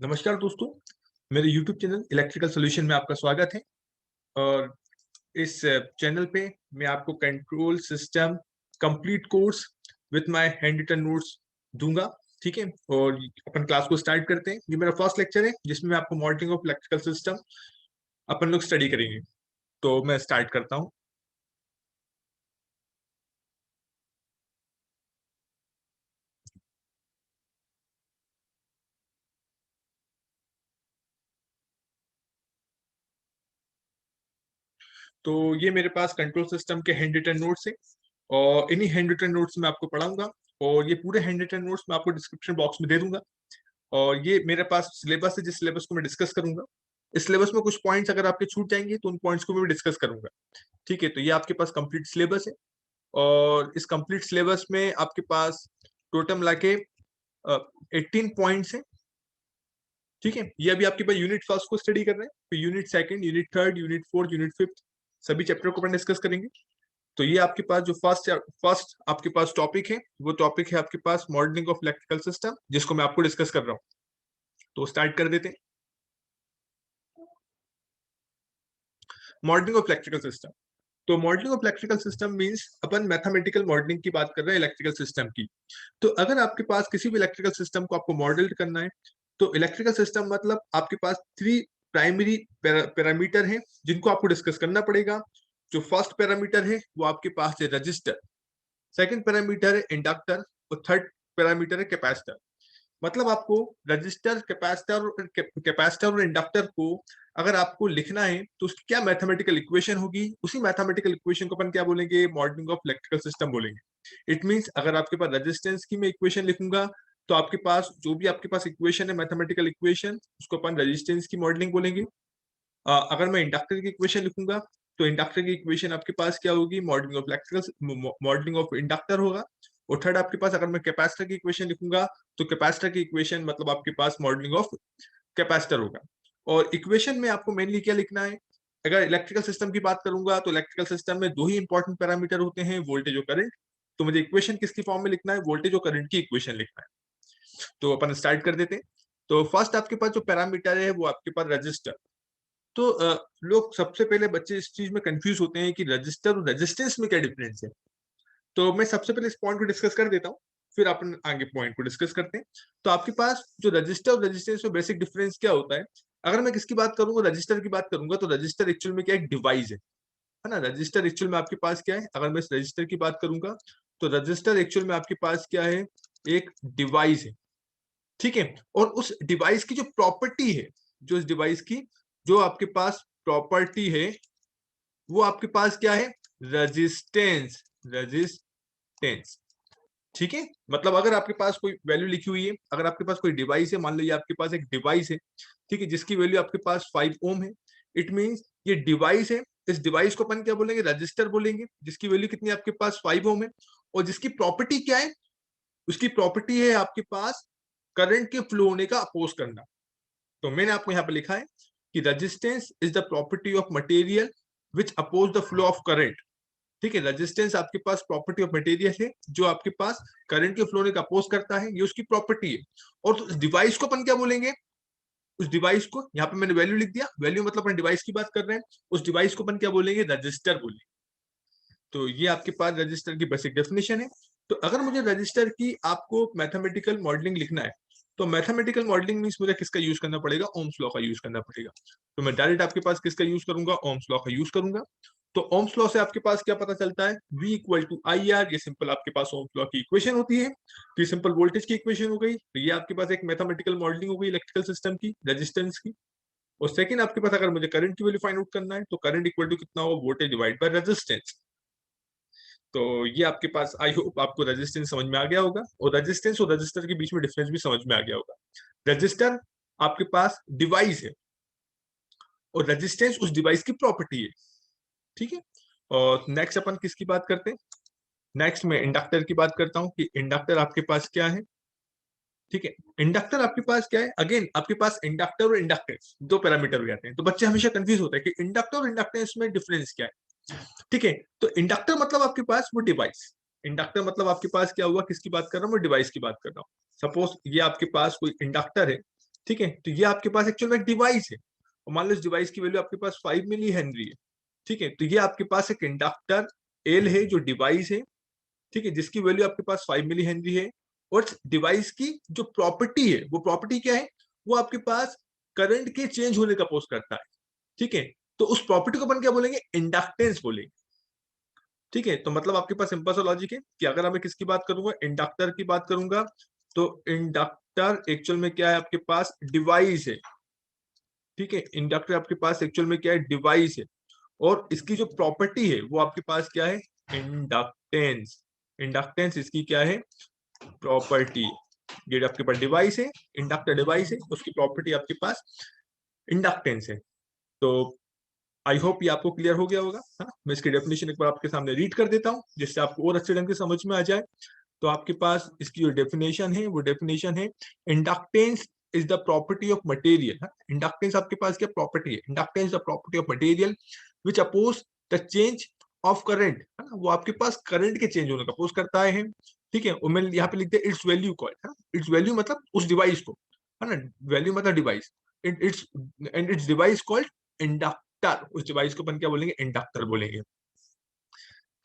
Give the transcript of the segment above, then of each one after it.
नमस्कार दोस्तों, मेरे YouTube चैनल इलेक्ट्रिकल सॉल्यूशन में आपका स्वागत है। और इस चैनल पे मैं आपको control system complete course with my hand written notes दूंगा। ठीक है, और अपन क्लास को स्टार्ट करते हैं। ये मेरा फर्स्ट लेक्चर है जिसमें मैं आपको मॉडलिंग ऑफ इलेक्ट्रिकल सिस्टम अपन लोग स्टडी करेंगे। तो मैं स्टार्ट करता हूँ। तो ये मेरे पास कंट्रोल सिस्टम के हैंड रिटन नोट्स है और इन्हीं हैंड रिटन नोट्स में आपको पढ़ाऊंगा। और ये पूरे हैंड रिटन नोट्स मैं आपको डिस्क्रिप्शन बॉक्स में दे दूंगा। और ये मेरे पास सिलेबस है जिस सिलेबस को मैं डिस्कस करूंगा। इस सिलेबस में कुछ पॉइंट्स अगर आपके छूट जाएंगे तो उन पॉइंट्स को भी मैं डिस्कस करूंगा। ठीक है, तो ये आपके पास कंप्लीट सिलेबस है। और इस कंप्लीट सिलेबस में आपके पास टोटल मिला के 18 पॉइंट्स है। ठीक है, ये अभी आपके पास यूनिट फर्स्ट को स्टडी कर रहे हैं, फिर unit second, unit third, unit fourth, unit fifth सभी चैप्टर को अपन डिस्कस करेंगे। तो ये आपके पास जो फर्स्ट आपके पास टॉपिक है वो टॉपिक है आपके पास मॉडलिंग ऑफ इलेक्ट्रिकल सिस्टम, जिसको मैं आपको डिस्कस कर रहा हूँ। तो स्टार्ट कर देते हैं। Modelling of electrical system. तो modelling of electrical system means अपन मैथमेटिकल मॉडलिंग की बात कर रहे हैं इलेक्ट्रिकल सिस्टम की। तो अगर आपके पास किसी भी इलेक्ट्रिकल सिस्टम को आपको मॉडल करना है तो इलेक्ट्रिकल सिस्टम मतलब आपके पास थ्री प्राइमरी पैरामीटर हैं जिनको आपको डिस्कस करना पड़ेगा। जो फर्स्ट पैरामीटर है वो आपके पास है रजिस्टर, सेकंड पैरामीटर है इंडक्टर और थर्ड पैरामीटर है कैपेसिटर। मतलब आपको रजिस्टर, कैपेसिटर और इंडक्टर को अगर आपको लिखना है तो उसकी क्या मैथमेटिकल इक्वेशन होगी, उसी मैथमेटिकल इक्वेशन को अपन क्या बोलेंगे, मॉडलिंग ऑफ इलेक्ट्रिकल सिस्टम बोलेंगे। इट मींस अगर आपके पास रेजिस्टेंस की मैं इक्वेशन लिखूंगा तो आपके पास जो भी आपके पास इक्वेशन है मैथमेटिकल इक्वेशन, उसको अपन रेजिस्टेंस की मॉडलिंग बोलेंगे। अगर मैं इंडक्टर की इक्वेशन लिखूंगा तो इंडक्टर की इक्वेशन आपके पास क्या होगी, modelling of electrical, modelling of inductor होगा। और थर्ड आपके पास अगर मैं कैपेसिटर की इक्वेशन लिखूंगा तो कैपेसिटर की इक्वेशन मतलब आपके पास मॉडलिंग ऑफ कैपेसिटर होगा। और इक्वेशन में आपको मेनली क्या लिखना है, अगर इलेक्ट्रिकल सिस्टम की बात करूंगा तो इलेक्ट्रिकल सिस्टम में दो ही इंपॉर्टेंट पैरामीटर होते हैं, वोल्टेज और करंट। तो मुझे इक्वेशन किसकी फॉर्म में लिखना है, वोल्टेज और करंट की इक्वेशन लिखना है। तो अपन स्टार्ट कर देते हैं। तो फर्स्ट आपके पास जो पैरामीटर है वो आपके पास रजिस्टर। तो लोग सबसे पहले बच्चे इस चीज में कंफ्यूज होते हैं कि रजिस्टर और रेजिस्टेंस में क्या डिफरेंस है। तो मैं सबसे पहले इस पॉइंट को डिस्कस कर देता हूँ, फिर अपन आगे पॉइंट को डिस्कस करते हैं। तो आपके पास जो रजिस्टर और रेजिस्टेंस में बेसिक डिफरेंस क्या होता है, अगर मैं किसकी बात करूंगा, रजिस्टर की बात करूंगा, तो रजिस्टर एक्चुअल में क्या एक डिवाइस है ना। रजिस्टर एक्चुअल में आपके पास क्या है, अगर मैं इस रजिस्टर की बात करूंगा तो रजिस्टर एक्चुअल में आपके पास क्या है, एक डिवाइस है। ठीक है, और उस डिवाइस की जो प्रॉपर्टी है, जो इस डिवाइस की जो आपके पास प्रॉपर्टी है वो आपके पास क्या है, रेजिस्टेंस। रेजिस्टेंस, ठीक है। मतलब अगर आपके पास कोई वैल्यू लिखी हुई है, अगर आपके पास कोई डिवाइस है, मान लीजिए आपके पास एक डिवाइस है, ठीक है, जिसकी वैल्यू आपके पास 5 ओम है। इट मींस ये डिवाइस है, इस डिवाइस को अपन क्या बोलेंगे, रजिस्टर बोलेंगे, जिसकी वैल्यू कितनी है आपके पास 5 ओम है। और जिसकी प्रॉपर्टी क्या है, उसकी प्रॉपर्टी है आपके पास करंट के फ्लो होने का अपोज करना। तो मैंने आपको यहाँ पे लिखा है कि resistance is the property of material which oppose the flow of current. ठीक है, रेजिस्टेंस आपके पास प्रॉपर्टी ऑफ मटेरियल है जो आपके पास करंट के फ्लो ने अपोज करता है, ये उसकी प्रॉपर्टी है। और तो डिवाइस को अपन क्या बोलेंगे, उस डिवाइस को यहाँ पे मैंने वैल्यू लिख दिया, वैल्यू मतलब अपन डिवाइस की बात कर रहे हैं, उस डिवाइस को अपन क्या बोलेंगे, रजिस्टर बोलेंगे। तो ये आपके पास रजिस्टर की बेसिक डेफिनेशन है। तो अगर मुझे रजिस्टर की आपको मैथमेटिकल मॉडलिंग लिखना है तो मैथमेटिकल मॉडलिंग मींस मुझे किसका यूज करना पड़ेगा, ओम्स लॉ का यूज करना पड़ेगा। तो मैं डायरेक्ट आपके पास किसका यूज करूंगा, ओम्स लॉ का यूज करूंगा। तो ओम्स लॉ से आपके पास क्या पता चलता है, V equal to I R, ये सिंपल आपके पास ओम्स लॉ की इक्वेशन होती है। तो ये सिंपल वोल्टेज की इक्वेशन हो गई। तो ये आपके पास एक मैथमेटिकल मॉडलिंग हो गई इलेक्ट्रिकल सिस्टम की, रेजिस्टेंस की। और सेकंड आपके पास अगर मुझे करंट की वैल्यू फाइंड आउट करना है तो करंट इक्वल टू कितना होगा, वोल्टेज डिवाइड बाय रेजिस्टेंस। तो ये आपके पास, आई होप आपको रेजिस्टेंस समझ में आ गया होगा और रेजिस्टेंस और रजिस्टर के बीच में डिफरेंस भी समझ में आ गया होगा। रजिस्टर आपके पास डिवाइस है और रेजिस्टेंस उस डिवाइस की प्रॉपर्टी है। ठीक है, और नेक्स्ट अपन किसकी बात करते हैं, नेक्स्ट मैं इंडक्टर की बात करता हूं कि इंडक्टर आपके पास क्या है। ठीक है, इंडक्टर आपके पास क्या है, अगेन आपके पास इंडक्टर और इंडक्टेंस दो पैरामीटर हो जाते हैं। तो बच्चे हमेशा कंफ्यूज होते हैं कि इंडक्टर और इंडक्टेंस में डिफरेंस क्या है। ठीक है, तो इंडक्टर मतलब आपके पास वो डिवाइस, इंडक्टर मतलब आपके पास क्या हुआ, किसकी बात कर रहा हूँ मैं, डिवाइस की बात कर रहा हूँ। सपोज ये आपके पास कोई इंडक्टर है, ठीक है, तो ये आपके पास एक्चुअल में एक डिवाइस है, और मान लो इस डिवाइस की वैल्यू आपके पास 5 मिली हेनरी है। ठीक है, तो ये आपके पास एक इंडक्टर एल है जो डिवाइस है, ठीक है, जिसकी वैल्यू आपके पास 5 मिली हेनरी है। और डिवाइस की जो प्रॉपर्टी है, वो प्रॉपर्टी क्या है, वो आपके पास करंट के चेंज होने का पोस्ट करता है। ठीक है, तो उस प्रॉपर्टी को अपन क्या बोलेंगे, इंडक्टेंस बोलेंगे। ठीक है, तो मतलब आपके पास सिंपल सा लॉजिक है कि अगर मैं किसकी बात करूंगा, इंडक्टर की बात करूंगा, तो इंडक्टर एक्चुअल में क्या है, आपके पास डिवाइस है। ठीक है, इंडक्टर आपके पास एक्चुअल में क्या है, डिवाइस है। और इसकी जो प्रॉपर्टी है वो आपके पास क्या है, इंडक्टेंस। इंडक्टेंस इसकी क्या है, प्रॉपर्टी। ये आपके पास डिवाइस है, इंडक्टर डिवाइस है, उसकी प्रॉपर्टी आपके पास इंडक्टेंस है। तो आई होप ये आपको क्लियर हो गया होगा, है ना। मैं इसकी डेफिनेशन एक बार आपके सामने रीड कर देता हूँ, जिससे आपको और अच्छे ढंग से समझ में आ जाए। तो आपके पास इसकी जो डेफिनेशन है, वो डेफिनेशन है, inductance is the property of material. Inductance आपके पास क्या प्रॉपर्टी है, inductance the property of material which oppose the change of current, है ना। वो आपके पास करंट के चेंज होने का अपोज करता है। ठीक है, और मैं यहाँ पे लिखते हैं इट्स वैल्यू कॉल्ड, है ना, इट्स वैल्यू मतलब उस डिवाइस को, है ना, वैल्यू मतलब device, it's and it's device called inductor. उस डिवाइस को अपन क्या बोलेंगे, इंडक्टर बोलेंगे।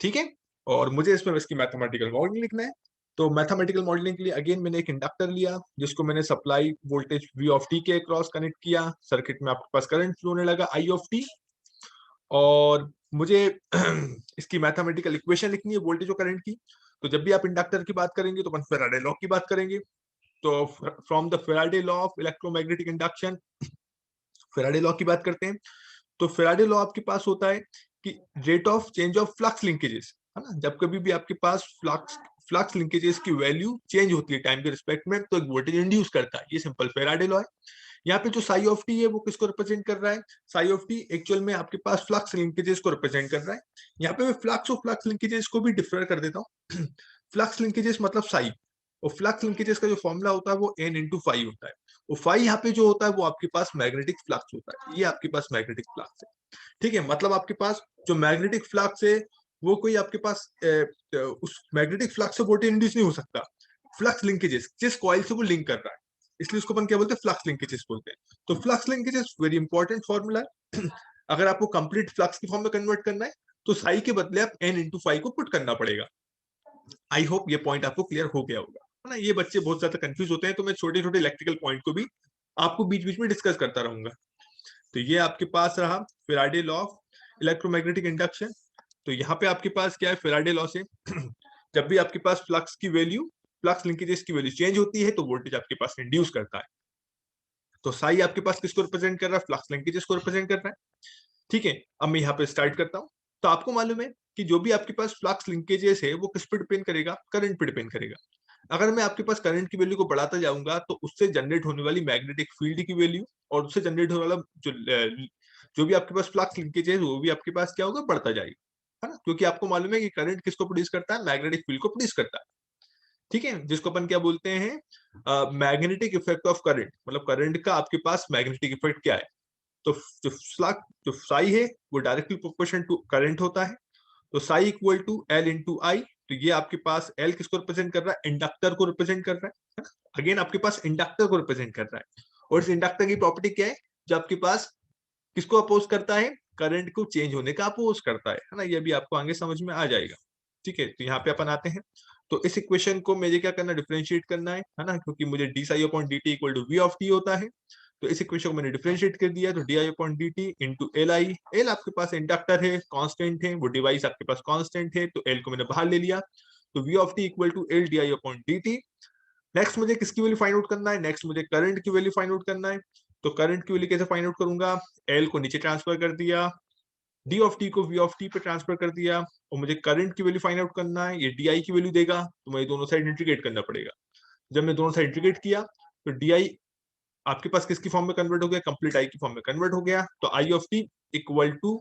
ठीक है, और मुझे इसमें इसकी मैथमेटिकल मॉडलिंग लिखना है। तो मैथमेटिकल मॉडलिंग के लिए अगेन मैंने एक इंडक्टर लिया, जिसको मैंने supply voltage V of T के क्रॉस कनेक्ट किया, सर्किट में आपके पास करंट फ्लो होने लगा आई ऑफ टी। और मुझे इसकी मैथमेटिकल इक्वेशन लिखनी है वोल्टेज और करंट की। तो जब भी आप इंडक्टर की बात करेंगे तो अपन फेराडे लॉ की बात करेंगे। तो from the Faraday law of electromagnetic induction, Faraday law की बात करते हैं। तो फेराडे लॉ आपके पास होता है कि rate of change of flux linkages, है ना, जब कभी भी आपके पास फ्लक्स फ्लक्स लिंकेजेस की वैल्यू चेंज होती है टाइम के रिस्पेक्ट में, तो एक वोल्टेज इंड्यूस करता है। ये सिंपल फेराडे लॉ है। यहाँ पे जो साई ऑफ टी है वो किसको रिप्रेजेंट कर रहा है, साई ऑफ टी एक्चुअल में आपके पास फ्लक्स लिंकेजेस को रिप्रेजेंट कर रहा है। यहाँ पे मैं फ्लक्स और फ्लक्स लिंकेजेस को भी डिफर कर देता हूँ। फ्लक्स लिंकेजेस मतलब साई, और फ्लक्स लिंकेजेस का जो फॉर्मूला होता है वो एन इंटू फाइव होता है। वो फाइव यहाँ पे जो होता है वो आपके पास मैग्नेटिक फ्लक्स होता है, ये आपके पास मैग्नेटिक फ्लक्स है। ठीक है, मतलब आपके पास जो मैग्नेटिक फ्लक्स है, वो कोई आपके पास उस मैग्नेटिक फ्लक्स से वोल्टेज इंड्यूस नहीं हो सकता। फ्लक्स लिंकेजेस जिस कॉइल से वो लिंक कर रहा है, इसलिए उसको अपन क्या बोलते हैं, फ्लक्स लिंकेजेस बोलते हैं। तो flux linkages very important formula है। अगर आपको कंप्लीट फ्लक्स की फॉर्म में कन्वर्ट करना है, तो साई के बदले आप एन इंटू फाइव को पुट करना पड़ेगा। आई होप ये पॉइंट आपको क्लियर हो गया होगा, है ना। ये बच्चे बहुत ज्यादा कंफ्यूज होते हैं, तो मैं छोटे छोटे इलेक्ट्रिकल पॉइंट को भी आपको बीच बीच में डिस्कस करता रहूंगा। तो ये आपके पास रहा Faraday law of electromagnetic induction. तो यहाँ पे आपके पास क्या है, फेराडे लॉ से जब भी आपके पास फ्लक्स की वैल्यू, फ्लक्स लिंकेजेस की वैल्यू चेंज होती है, तो वोल्टेज आपके पास इंड्यूस करता है। तो साई आपके पास किसको रिप्रेजेंट कर रहा है, फ्लक्स लिंकेजेस को रिप्रेजेंट कर रहा है। ठीक है, अब मैं यहाँ पे स्टार्ट करता हूँ। तो आपको मालूम है कि जो भी आपके पास फ्लक्स लिंकेजेस है वो किस पे डिपेंड करेगा, करंट पे डिपेंड करेगा। अगर मैं आपके पास करंट की वैल्यू को बढ़ाता जाऊंगा, तो उससे जनरेट होने वाली मैग्नेटिक फील्ड की वैल्यू, और उससे जनरेट होने वाला जो जो भी आपके पास फ्लक्स लिंकेज है, वो भी आपके पास क्या होगा, बढ़ता जाएगा, है ना। क्योंकि आपको मालूम है कि करंट किसको प्रोड्यूस करता है, मैग्नेटिक फील्ड को प्रोड्यूस करता है। ठीक है, जिसको अपन क्या बोलते हैं, मैग्नेटिक इफेक्ट ऑफ करंट, मतलब करंट का आपके पास मैग्नेटिक इफेक्ट क्या है। तो जो फ्लक्स, जो साई है, वो डायरेक्टली प्रोपोर्शनल टू करंट होता है। तो psi equal to L into I. तो ये आपके पास एल किसको रिप्रेजेंट कर रहा है, इंडक्टर को रिप्रेजेंट कर रहा है ना। अगेन आपके पास इंडक्टर को रिप्रेजेंट कर रहा है। और इस इंडक्टर की प्रॉपर्टी क्या है, जो आपके पास किसको अपोज करता है, करंट को चेंज होने का अपोज करता है ना। ये भी आपको आगे समझ में आ जाएगा। ठीक है, तो यहाँ पे अपन आते हैं। तो इस इक्वेशन को मुझे क्या करना, डिफरेंशिएट करना है ना, क्योंकि मुझे D psi upon D T equal to V of T होता है। तो इस इक्वेशन को मैंने डिफरेंशिएट कर दिया, तो D I upon D T into L I. L आपके पास इंडक्टर है, कांस्टेंट है, वो डिवाइस आपके पास कांस्टेंट है, तो एल को मैंने बाहर ले लिया। तो V of T equal to L D I upon D T. Next मुझे किसकी वैल्यू फाइंड आउट करना है, नेक्स्ट मुझे करंट की वैल्यू फाइंड आउट करना है। तो करंट की वैल्यू कैसे फाइंड आउट करूंगा, एल को नीचे ट्रांसफर कर दिया, डी ऑफ टी को वी ऑफ टी पे ट्रांसफर कर दिया, और मुझे करंट की वैल्यू फाइंड आउट करना है, ये डी आई की वैल्यू देगा, तो मुझे दोनों साइड इंटीग्रेट करना पड़ेगा। जब मैं दोनों साइड इंटीग्रेट किया, तो डी आई आपके पास किसकी फॉर्म में कन्वर्ट हो गया, कंप्लीट आई की फॉर्म में कन्वर्ट हो गया। तो I of T equal to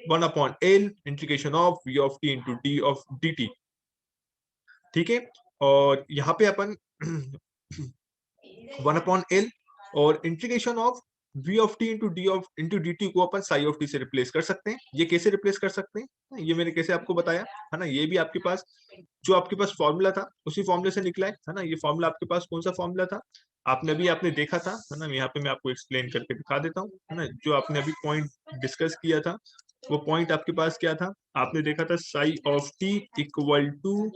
one upon L integration of V of T into D of D T. ठीक है, और यहाँ पे अपन वन अपॉन एल और integration of v of T into D T को अपन साई ऑफ टी से रिप्लेस कर सकते हैं। ये कैसे रिप्लेस कर सकते हैं, ये मैंने कैसे आपको बताया है ना। ये भी आपके पास जो आपके पास फॉर्मूला था उसी फॉर्मूले से निकला है ना। ये फॉर्मूला आपके पास कौन सा फॉर्मूला था, आपने देखा था है ना। यहाँ पे मैं आपको एक्सप्लेन करके दिखा देता हूँ है ना। जो आपने अभी पॉइंट डिस्कस किया था वो पॉइंट आपके पास क्या था, आपने देखा था psi of T equal to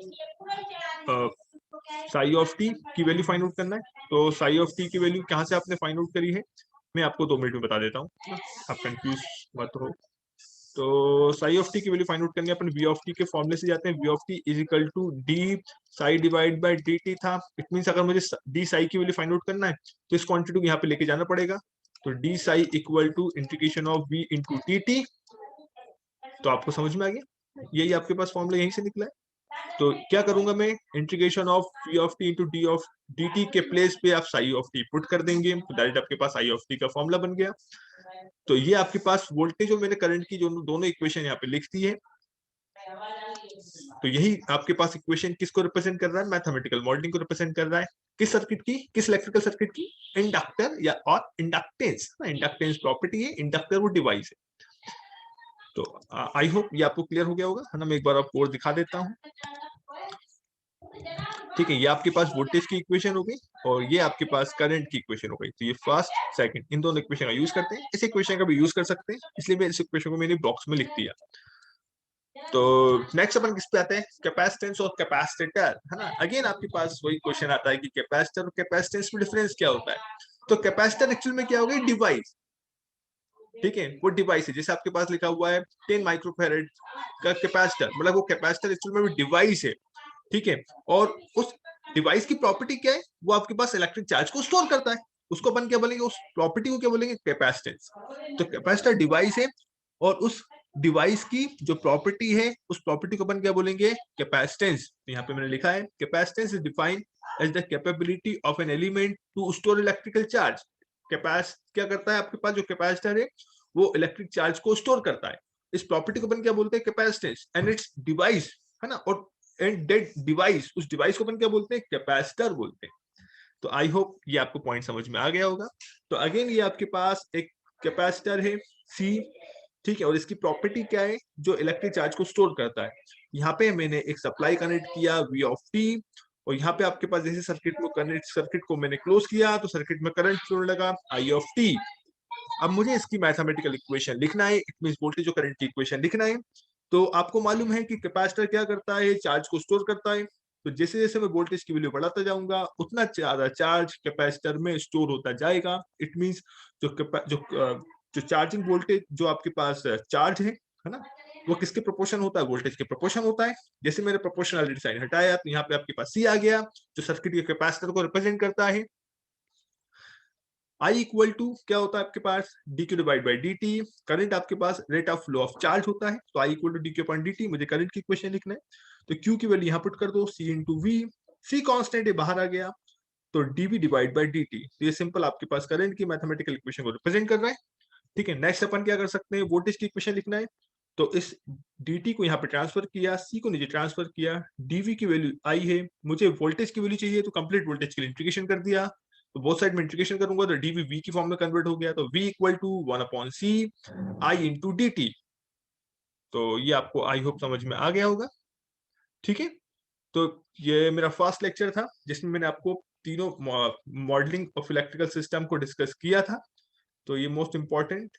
psi of T की वैल्यू फाइंड आउट करना है। तो साई ऑफ टी की वैल्यू कहाँ से आपने फाइंड आउट करी है, मैं आपको 2 मिनट में बता देता हूँ, आप कंफ्यूज मत हो। तो साई ऑफ टी की वैल्यू फाइंड आउट करनी है अपन वी ऑफ टी के फॉर्मूले से जाते हैं। V of T is equal to D psi divide by D T था। इट मीन्स अगर मुझे डी साई की वैल्यू फाइंड आउट करना है तो इस क्वांटिटी को यहाँ पे लेके जाना पड़ेगा। तो D psi equal to integration of V into T T. तो आपको समझ में आ गया, यही आपके पास फॉर्मूला यहीं से निकला है। तो क्या करूंगा मैं, integration of V of T into D of D T के प्लेस पे आप साई ऑफ टी पुट कर देंगे, तो डायरेक्ट आपके पास आई ऑफ टी का फॉर्मूला बन गया। तो ये आपके पास वोल्टेज और मैंने करंट की जो दोनों इक्वेशन यहाँ पे लिख दी है। तो यही आपके पास इक्वेशन किसको रिप्रेजेंट कर रहा है, मैथमेटिकल मॉडलिंग को रिप्रेजेंट कर रहा है। किस सर्किट की, किस इलेक्ट्रिकल सर्किट की, इंडक्टर या और इंडक्टेंस। इंडक्टेंस प्रॉपर्टी है, इंडक्टर वो डिवाइस है। तो आई होप ये आपको क्लियर हो गया होगा है ना। मैं एक बार आपको और दिखा देता हूँ। ठीक है, ये आपके पास वोल्टेज की इक्वेशन हो गई और ये आपके पास करंट की इक्वेशन हो गई। तो ये फर्स्ट सेकंड इन दोनों इक्वेशन का यूज करते हैं, इस इक्वेशन का भी यूज कर सकते हैं, इसलिए मैं इस इक्वेशन को मैंने बॉक्स में लिख दिया। तो नेक्स्ट अपन किस पे आते हैं, कैपेसिटेंस और कैपेसिटर है ना। अगेन आपके पास वही क्वेश्चन आता है कि कैपेसिटर और कैपेसिटेंस में डिफरेंस क्या होता है। तो कैपेसिटर एक्चुअल में क्या हो गई, डिवाइस। ठीक है, वो डिवाइस है, जैसे आपके पास लिखा हुआ है 10 माइक्रोफेरेड का कैपेसिटर, मतलब वो कैपेसिटर एक्चुअल में डिवाइस है। ठीक है, और उस डिवाइस की प्रॉपर्टी क्या है, वो आपके पास इलेक्ट्रिक चार्ज को स्टोर करता है। उसको अपन क्या बोलेंगे, उस प्रॉपर्टी को क्या बोलेंगे, कैपेसिटेंस। तो कैपेसिटर डिवाइस है और उस डिवाइस की जो प्रॉपर्टी है उस प्रॉपर्टी को अपन क्या बोलेंगे, कैपेसिटेंस। यहाँ पे मैंने लिखा है capacitance is defined as the capability of an element to store electrical charge. कैपेस क्या करता है, आपके पास जो कैपेसिटर है वो इलेक्ट्रिक चार्ज को स्टोर करता है। इस प्रॉपर्टी को अपन क्या बोलते हैं, कैपेसिटेंस। एंड इट्स डिवाइस है ना, और एंड डेट डिवाइस, उस डिवाइस को अपन क्या बोलते हैं, कैपेसिटर बोलते हैं। तो आई होप ये आपको पॉइंट समझ में आ गया होगा। तो अगेन ये आपके पास एक कैपेसिटर है सी, ठीक है, और इसकी प्रॉपर्टी क्या है, जो इलेक्ट्रिक चार्ज को स्टोर करता है। यहाँ पे मैंने एक सप्लाई कनेक्ट किया वी ऑफ टी, और यहाँ पे आपके पास जैसे सर्किट को मैंने क्लोज किया तो सर्किट में करंट फ्लो लगा आई ऑफ टी। अब मुझे इसकी मैथमेटिकल इक्वेशन लिखना है, इट मींस वोल्टेज और करंट की इक्वेशन लिखना है। तो आपको मालूम है कि कैपेसिटर क्या करता है, चार्ज को स्टोर करता है। तो जैसे जैसे मैं वोल्टेज की वैल्यू बढ़ाता जाऊंगा उतना ज्यादा चार्ज कैपेसिटर में स्टोर होता जाएगा। इट मींस जो चार्जिंग वोल्टेज जो आपके पास चार्ज है ना, वो किसके प्रोपोर्शन होता है, वोल्टेज के प्रोपोर्शन होता है। जैसे मैंने प्रोपोर्शनलिटी साइन हटाया तो यहाँ पे आपके पास सी आ गया, जो सर्किट के कैपेसिटर को रिप्रेजेंट करता है। आई इक्वल टू क्या होता है आपके पास, D Q divide by D T. Current आपके पास rate of flow of charge होता है, तो I equal to D Q upon D T. मुझे करंट की इक्वेशन लिखना है, तो क्यू की वैल्यू यहाँ पुट कर दो, C into V. C constant है, बाहर आ गया, तो DV divide by D T. तो ये सिंपल आपके पास करंट की मैथमेटिकल इक्वेशन को रिप्रेजेंट कर रहा है। ठीक है, नेक्स्ट अपन क्या कर सकते हैं, वोल्टेज की इक्वेशन लिखना है। तो इस dt को यहाँ पे ट्रांसफर किया, c को नीचे ट्रांसफर किया, dv की वैल्यू i है, मुझे वोल्टेज की वैल्यू चाहिए तो कंप्लीट वोल्टेज के लिए इंटीग्रेशन कर दिया। तो बोथ साइड में इंटीग्रेशन करूंगा तो dv v की फॉर्म में कन्वर्ट हो गया, तो v equal to 1/c i into dt। तो ये आपको आई होप समझ में आ गया होगा। ठीक है, तो ये मेरा फर्स्ट लेक्चर था जिसमें मैंने आपको तीनों मॉडलिंग ऑफ इलेक्ट्रिकल सिस्टम को डिस्कस किया था। तो ये मोस्ट इंपॉर्टेंट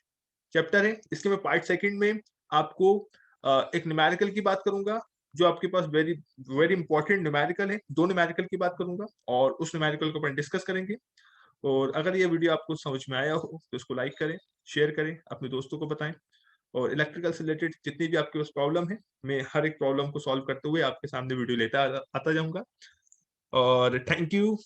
चैप्टर है। इसके मैं पार्ट सेकंड में आपको एक न्यूमेरिकल की बात करूंगा, जो आपके पास वेरी वेरी इंपॉर्टेंट न्यूमेरिकल है। दो न्यूमेरिकल की बात करूंगा और उस न्यूमेरिकल को अपन डिस्कस करेंगे। और अगर ये वीडियो आपको समझ में आया हो तो इसको लाइक करें, शेयर करें, अपने दोस्तों को बताएं। और इलेक्ट्रिकल से रिलेटेड जितनी भी आपके पास प्रॉब्लम है, मैं हर एक प्रॉब्लम को सॉल्व करते हुए आपके सामने वीडियो लेता आता जाऊंगा। और थैंक यू